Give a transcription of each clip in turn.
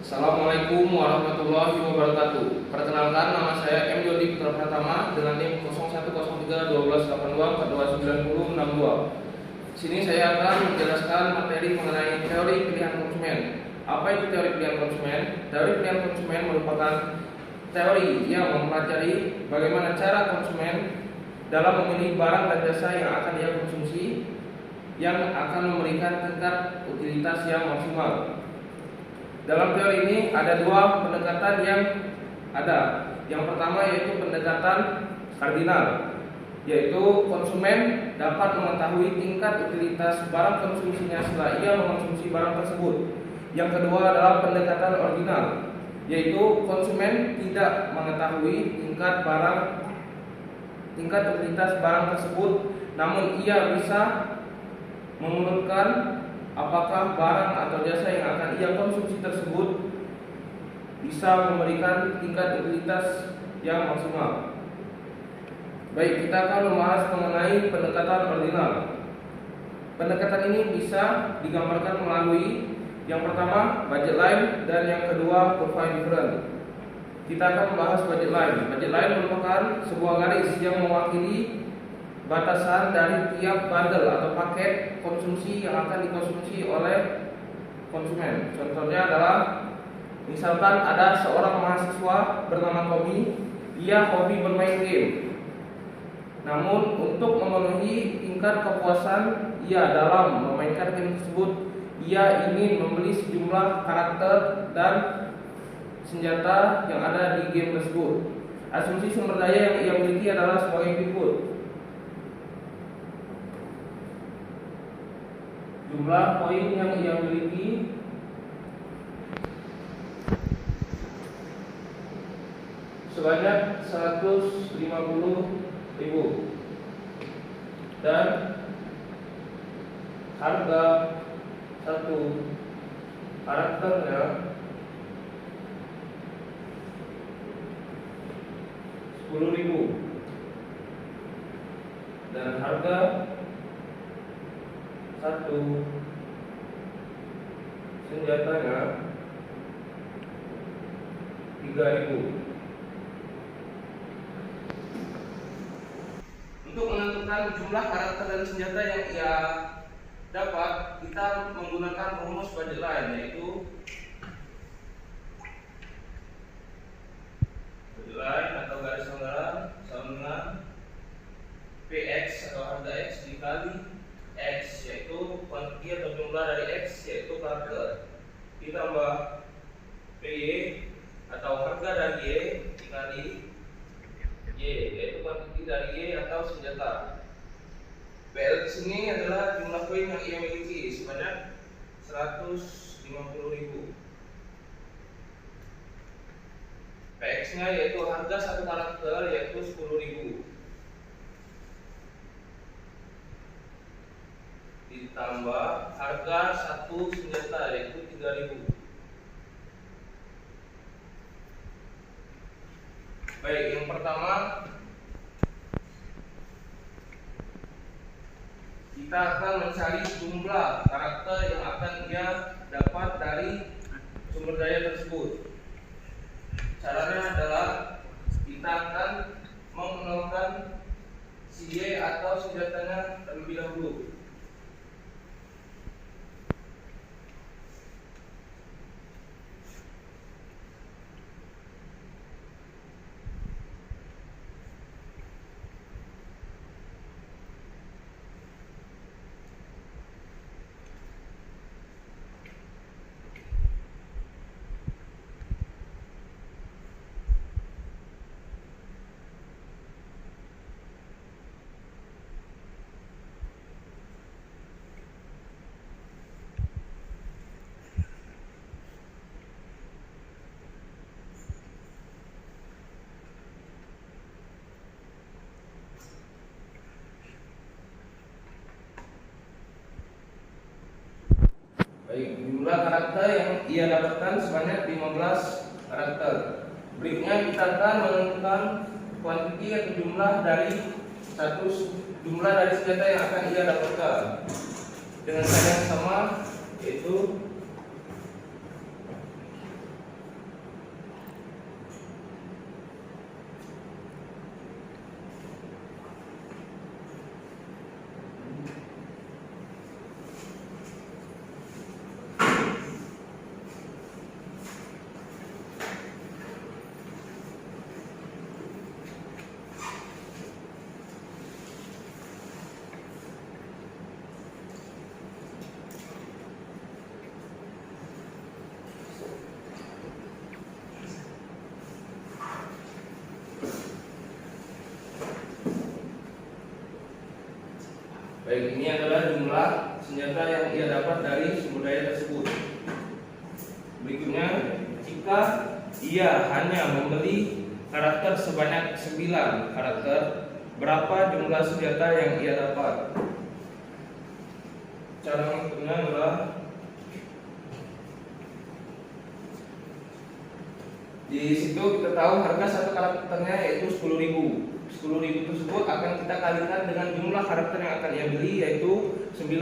Assalamualaikum warahmatullahi wabarakatuh. Perkenalkan, nama saya M. Yodi Putra Pratama dengan NIM 01031282426062. Sini saya akan menjelaskan materi mengenai teori pilihan konsumen. Apa itu teori pilihan konsumen? Teori pilihan konsumen merupakan teori yang mempelajari bagaimana cara konsumen dalam memilih barang dan jasa yang akan dia konsumsi yang akan memberikan tingkat utilitas yang maksimal. Dalam teori ini ada dua pendekatan yang ada. Yang pertama yaitu pendekatan kardinal, yaitu konsumen dapat mengetahui tingkat utilitas barang konsumsinya setelah ia mengonsumsi barang tersebut. Yang kedua adalah pendekatan ordinal, yaitu konsumen tidak mengetahui tingkat utilitas barang tersebut, namun ia bisa mengurutkan apakah barang atau jasa yang akan ia konsumsi tersebut bisa memberikan tingkat utilitas yang maksimal. Baik, kita akan membahas mengenai pendekatan ordinal. Pendekatan ini bisa digambarkan melalui yang pertama budget line dan yang kedua kurva different. Kita akan membahas budget line. Budget line merupakan sebuah garis yang mewakili batasan dari tiap bundle atau paket konsumsi yang akan dikonsumsi oleh konsumen. Contohnya adalah misalkan ada seorang mahasiswa bernama Tommy, ia hobi bermain game. Namun untuk memenuhi tingkat kepuasan ia dalam memainkan game tersebut, ia ingin membeli sejumlah karakter dan senjata yang ada di game tersebut. Asumsi sumber daya yang ia miliki adalah sebagai berikut: jumlah poin yang ia miliki sebanyak 150.000 dan harga satu karakternya 10.000 dan harga satu senjatanya 3.000. Untuk menentukan jumlah karakter dan senjata yang ia dapat, kita menggunakan rumus budget line, yaitu budget line atau garis anggaran sama dengan PX atau harga X dikali X, yaitu kuantiti atau jumlah dari X, yaitu karakter, ditambah PY atau harga dari Y dikali Y, yaitu kuantiti dari Y atau senjata. PL di sini adalah jumlah poin yang ia miliki sebanyak 150.000. PX-nya yaitu harga satu karakter yaitu 10.000. Ditambah harga satu senjata yaitu 3.000. Baik, yang pertama kita akan mencari jumlah karakter yang akan ia dapat dari sumber daya tersebut. Caranya adalah kita akan mengenalkan si Y atau senjatanya terlebih dahulu. Baik, jumlah karakter yang ia dapatkan sebanyak 15 karakter. Berikutnya kita akan menentukan kuantiti atau jumlah dari senjata yang akan ia dapatkan dengan cara yang sama, yaitu Baik, ini adalah jumlah senjata yang ia dapat dari sumber daya tersebut. Berikutnya, jika ia hanya membeli karakter sebanyak 9 karakter, berapa jumlah senjata yang ia dapat? Cara menghitungnya adalah di situ kita tahu harga satu karakternya yaitu 10.000. 10.000 tersebut akan kita kalikan dengan jumlah karakter yang akan ia beli yaitu 9.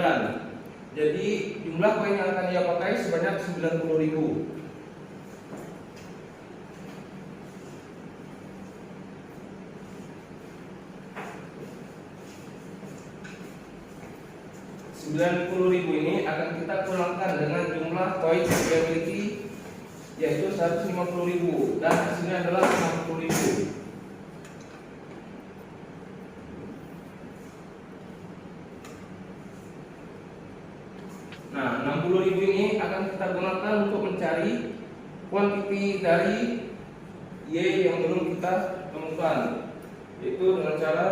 Jadi jumlah koin yang akan ia pakai sebanyak 90.000. Rp90.000 ini akan kita kurangkan dengan jumlah koin yang dia miliki yaitu 150.000 dan hasilnya adalah 50.000. Nah, 60.000 ini akan kita gunakan untuk mencari kuantiti dari Y yang belum kita temukan, yaitu dengan cara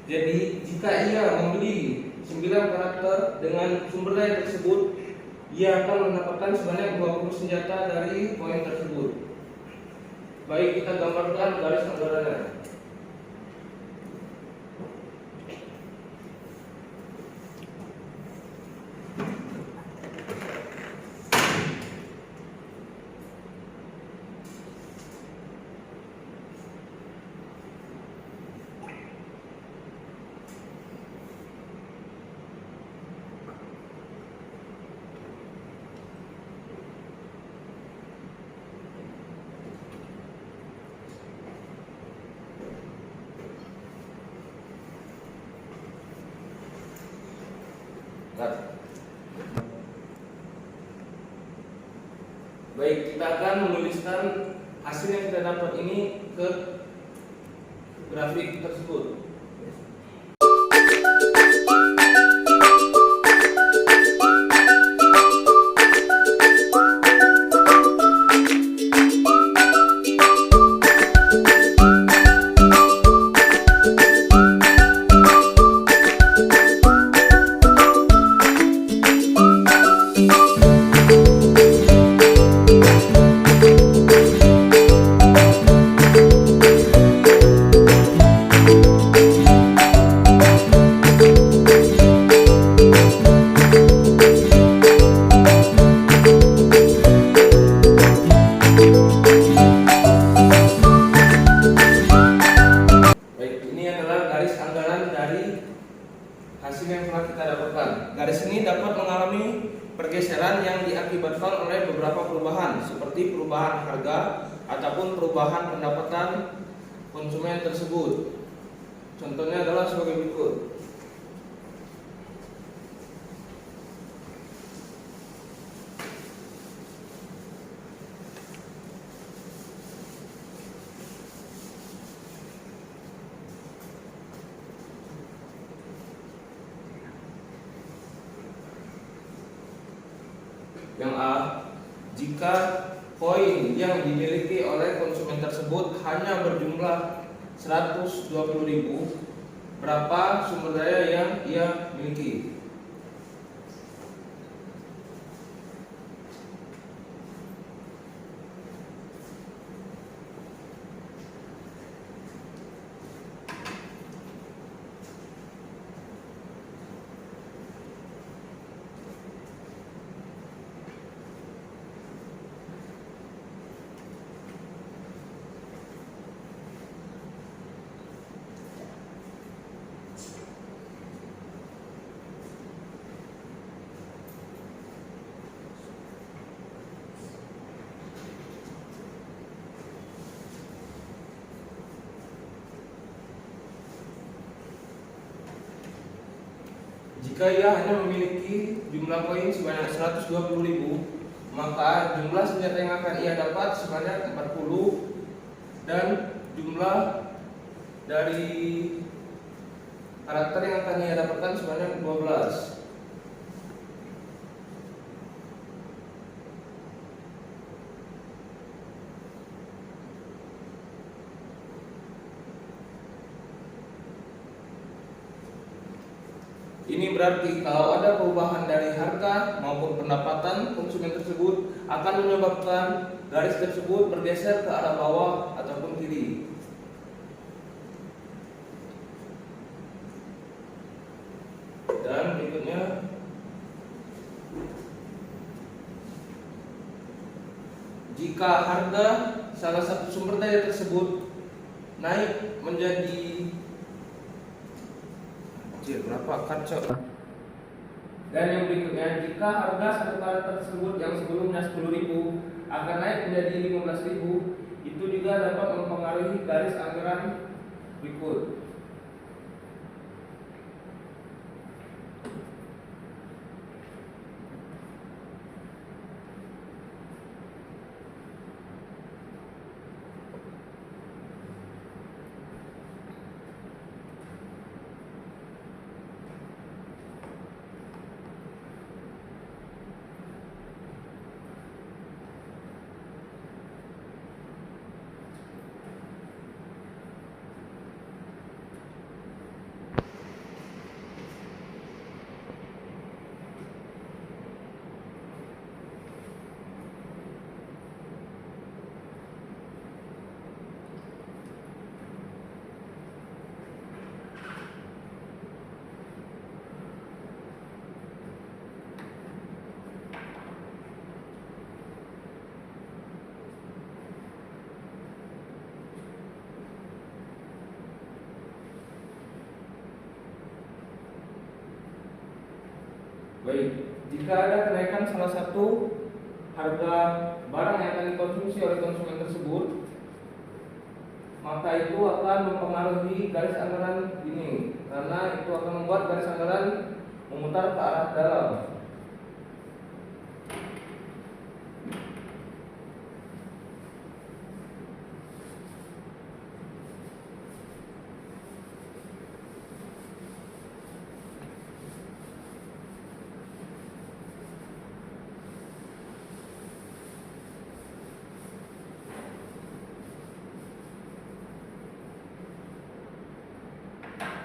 jadi jika ia membeli 9 karakter dengan sumber daya tersebut, ia akan mendapatkan sebanyak 20 senjata dari koin tersebut. Baik, kita gambarkan garis anggarannya. Baik, kita akan menuliskan hasil yang kita dapat ini ke grafik tersebut. Hasil yang telah kita dapatkan. Garis ini dapat mengalami pergeseran yang diakibatkan oleh beberapa perubahan seperti perubahan harga ataupun perubahan pendapatan konsumen tersebut. Contohnya adalah sebagai berikut. Yang A, jika koin yang dimiliki oleh konsumen tersebut hanya berjumlah 120.000, berapa sumber daya yang ia miliki? Jika ia hanya memiliki jumlah koin sebanyak 120.000, maka jumlah senjata yang akan ia dapat sebanyak 40 dan jumlah dari karakter yang akan ia dapatkan sebanyak 12. Ini berarti kalau ada perubahan dari harga maupun pendapatan konsumen tersebut akan menyebabkan garis tersebut bergeser ke arah bawah ataupun kiri. Dan berikutnya, jika harga salah satu sumber daya tersebut naik menjadi berapa kacau. Dan yang berikutnya, jika harga satu karakter tersebut yang sebelumnya 10.000 akan naik menjadi 15.000, itu juga dapat mempengaruhi garis anggaran berikut. Baik, jika ada kenaikan salah satu harga barang yang akan dikonsumsi oleh konsumen tersebut, maka itu akan mempengaruhi garis anggaran ini, karena itu akan membuat garis anggaran memutar ke arah dalam.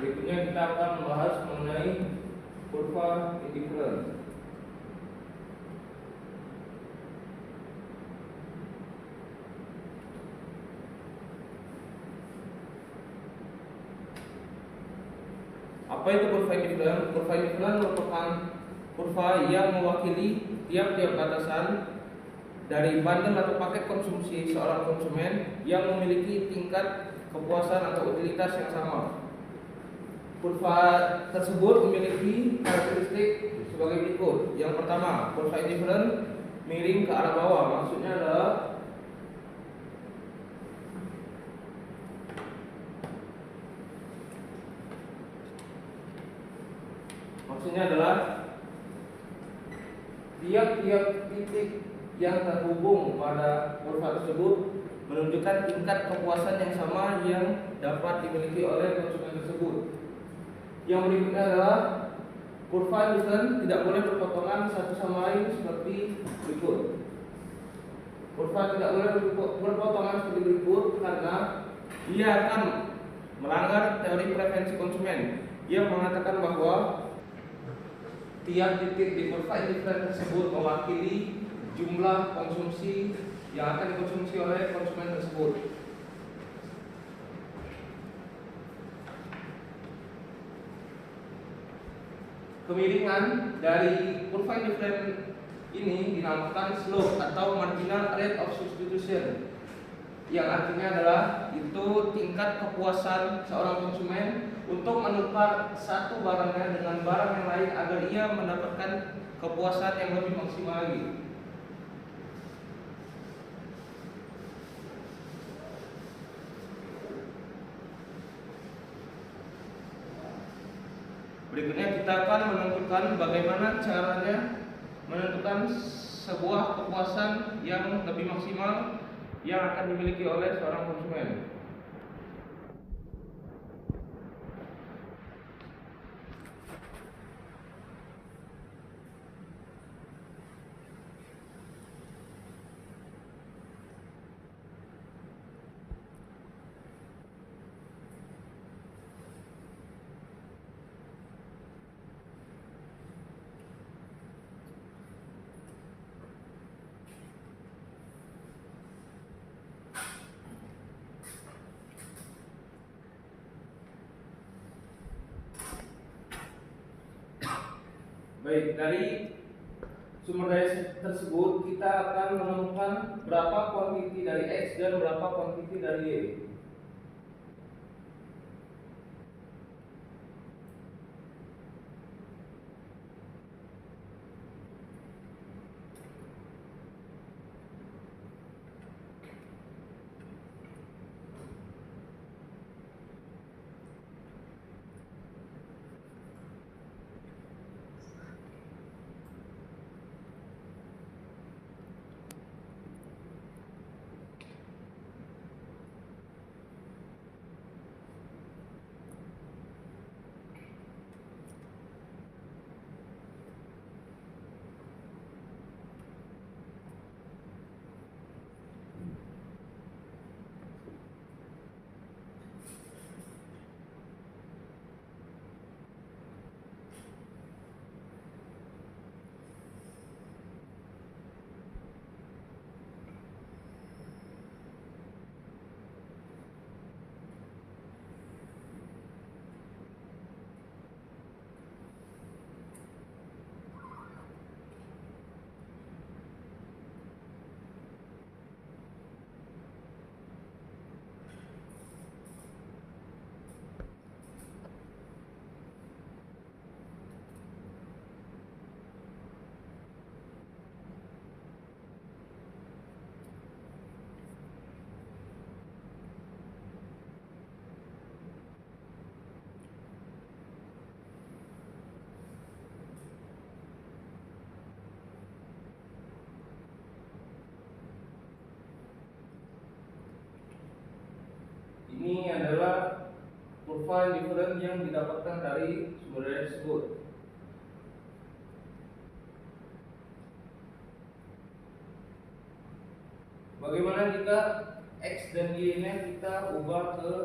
Berikutnya kita akan membahas mengenai kurva indifferent. Apa itu kurva indifferent? Kurva indifferent merupakan kurva yang mewakili tiap-tiap batasan dari bundle atau paket konsumsi seorang konsumen yang memiliki tingkat kepuasan atau utilitas yang sama. Kurva tersebut memiliki karakteristik sebagai berikut. Yang pertama, kurva indifferent miring ke arah bawah. Maksudnya adalah tiap-tiap titik yang terhubung pada kurva tersebut menunjukkan tingkat kepuasan yang sama yang dapat dimiliki oleh konsumen tersebut. Yang berikutnya adalah kurva indifferent tidak boleh berpotongan satu sama lain seperti berikut. Kurva tidak boleh berpotongan seperti berikut karena ia akan melanggar teori preferensi konsumen. Ia mengatakan bahwa tiap titik di kurva indifferent tersebut mewakili jumlah konsumsi yang akan dikonsumsi oleh konsumen tersebut. Kemiringan dari kurva indifferent ini dinamakan slope atau marginal rate of substitution, yang artinya adalah itu tingkat kepuasan seorang konsumen untuk menukar satu barangnya dengan barang yang lain agar ia mendapatkan kepuasan yang lebih maksimal lagi. Berikutnya kita akan menentukan bagaimana caranya menentukan sebuah kepuasan yang lebih maksimal yang akan dimiliki oleh seorang konsumen. Baik, dari sumber daya tersebut kita akan menemukan berapa kuantiti dari X dan berapa kuantiti dari Y. Ini adalah kurva different yang didapatkan dari sumber daya tersebut. Bagaimana jika X dan Y nya kita ubah ke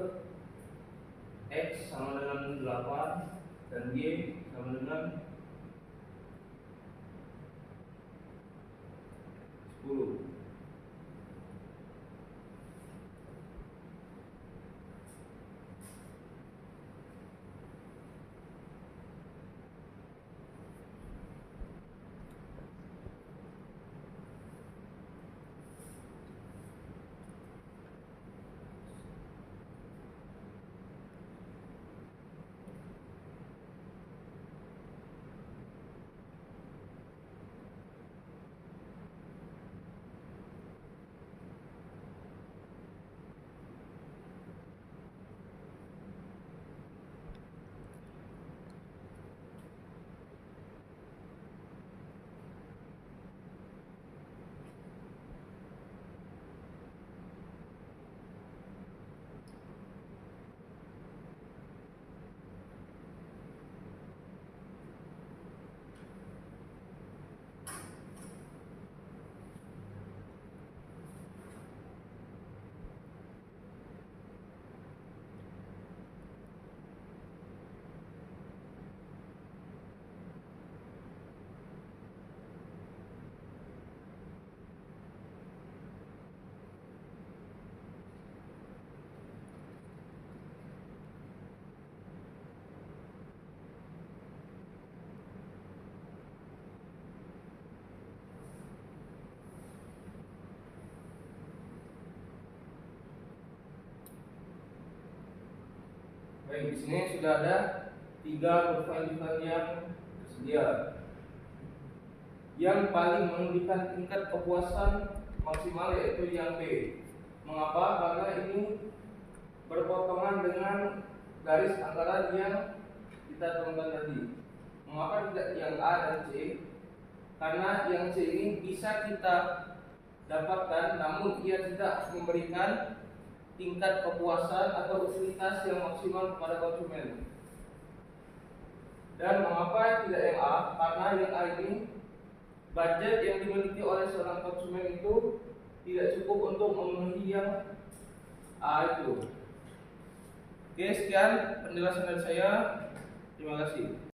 X sama dengan 8 dan Y sama dengan 10. Baik, di sini sudah ada 3 kurva different yang tersedia. Yang paling menunjukkan tingkat kepuasan maksimal yaitu yang B. Mengapa? Karena ini berpotongan dengan garis anggaran yang kita temukan tadi. Mengapa tidak yang A dan C? Karena yang C ini bisa kita dapatkan, namun ia tidak memberikan tingkat kepuasan atau utilitas yang maksimal kepada konsumen. Dan mengapa tidak yang A? Karena yang A ini budget yang dimiliki oleh seorang konsumen itu tidak cukup untuk memenuhi yang A itu. Oke, sekian penjelasan dari saya. Terima kasih.